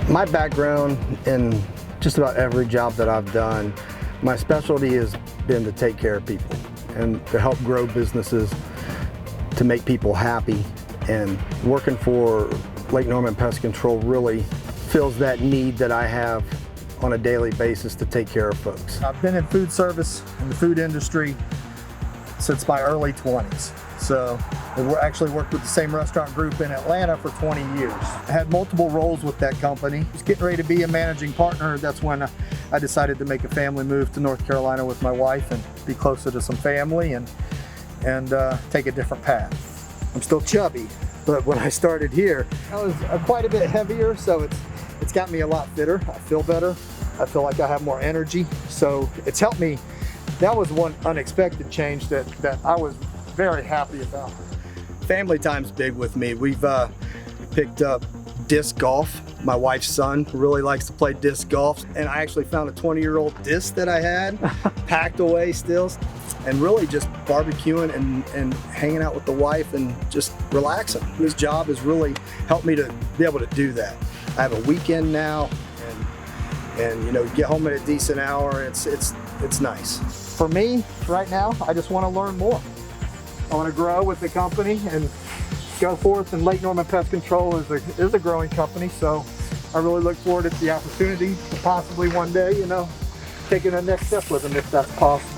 My background in just about every job that I've done, my specialty has been to take care of people and to help grow businesses, to make people happy. And working for Lake Norman Pest Control really fills that need that I have on a daily basis to take care of folks. I've been in food service and the food industry since my early 20s. So I actually worked with the same restaurant group in Atlanta for 20 years. I had multiple roles with that company. I was getting ready to be a managing partner. That's when I decided to make a family move to North Carolina with my wife and be closer to some family and take a different path. I'm still chubby, but when I started here, I was quite a bit heavier, so it's got me a lot fitter. I feel better. I feel like I have more energy. So it's helped me. That was one unexpected change that I was very happy about. Family time's big with me. We've picked up disc golf. My wife's son really likes to play disc golf, and I actually found a 20-year-old disc that I had packed away still, and really just barbecuing and hanging out with the wife and just relaxing. This job has really helped me to be able to do that. I have a weekend now, and you know, get home at a decent hour. It's nice. For me, right now, I just want to learn more. I want to grow with the company and go forth, and Lake Norman Pest Control is a growing company, so I really look forward to the opportunity to possibly one day, you know, taking the next step with them if that's possible.